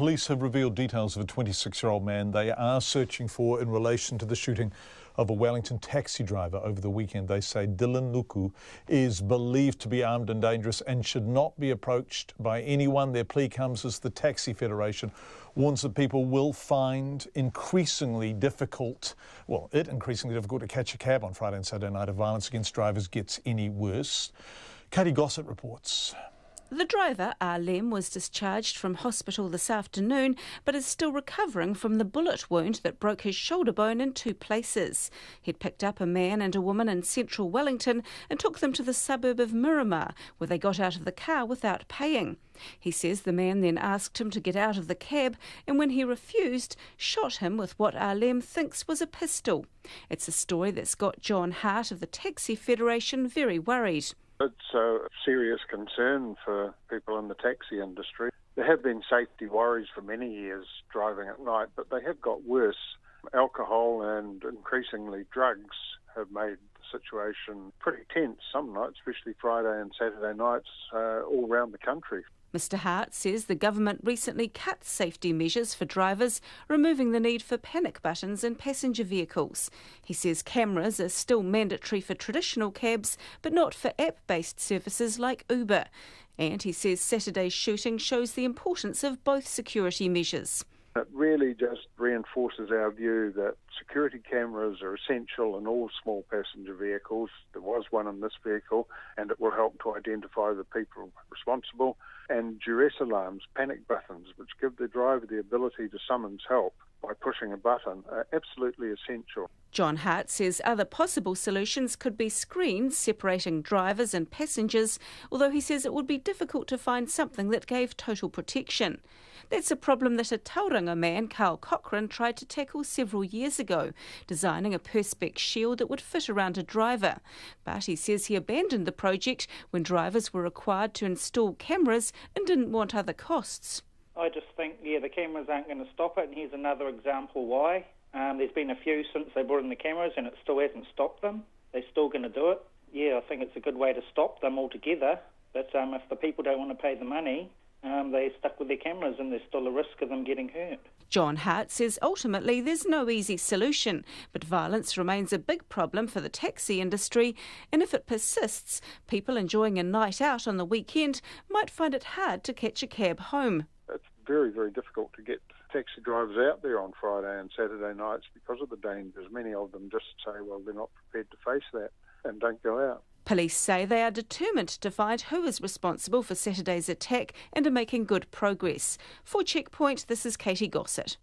Police have revealed details of a 26-year-old man they are searching for in relation to the shooting of a Wellington taxi driver over the weekend. They say Dylan Nuku is believed to be armed and dangerous and should not be approached by anyone. Their plea comes as the Taxi Federation warns that people will find increasingly difficult to catch a cab on Friday and Saturday night if violence against drivers gets any worse. Katie Gossett reports. The driver, Lem, was discharged from hospital this afternoon but is still recovering from the bullet wound that broke his shoulder bone in 2 places. He'd picked up a man and a woman in central Wellington and took them to the suburb of Miramar, where they got out of the car without paying. He says the man then asked him to get out of the cab and when he refused, shot him with what Lem thinks was a pistol. It's a story that's got John Hart of the Taxi Federation very worried. It's a serious concern for people in the taxi industry. There have been safety worries for many years driving at night, but they have got worse. Alcohol and increasingly drugs have made the situation pretty tense some nights, especially Friday and Saturday nights all around the country. Mr Hart says the government recently cut safety measures for drivers, removing the need for panic buttons in passenger vehicles. He says cameras are still mandatory for traditional cabs, but not for app-based services like Uber. And he says Saturday's shooting shows the importance of both security measures. It really just reinforces our view that security cameras are essential in all small passenger vehicles. There was one in this vehicle, and it will help to identify the people responsible. And duress alarms, panic buttons, which give the driver the ability to summons help by pushing a button, are absolutely essential. John Hart says other possible solutions could be screens separating drivers and passengers, although he says it would be difficult to find something that gave total protection. That's a problem that a Tauranga man, Carl Cochrane, tried to tackle several years ago, designing a perspex shield that would fit around a driver. But he says he abandoned the project when drivers were required to install cameras and didn't want other costs. I just think, the cameras aren't going to stop it, and here's another example why. There's been a few since they brought in the cameras and it still hasn't stopped them. They're still going to do it. I think it's a good way to stop them altogether, but if the people don't want to pay the money, they're stuck with their cameras and there's still a risk of them getting hurt. John Hart says ultimately there's no easy solution, but violence remains a big problem for the taxi industry, and if it persists, people enjoying a night out on the weekend might find it hard to catch a cab home. It's very, very difficult to get taxi drivers out there on Friday and Saturday nights because of the dangers. Many of them just say, well, they're not prepared to face that and don't go out. Police say they are determined to find who is responsible for Saturday's attack and are making good progress. For Checkpoint, this is Katie Gossett.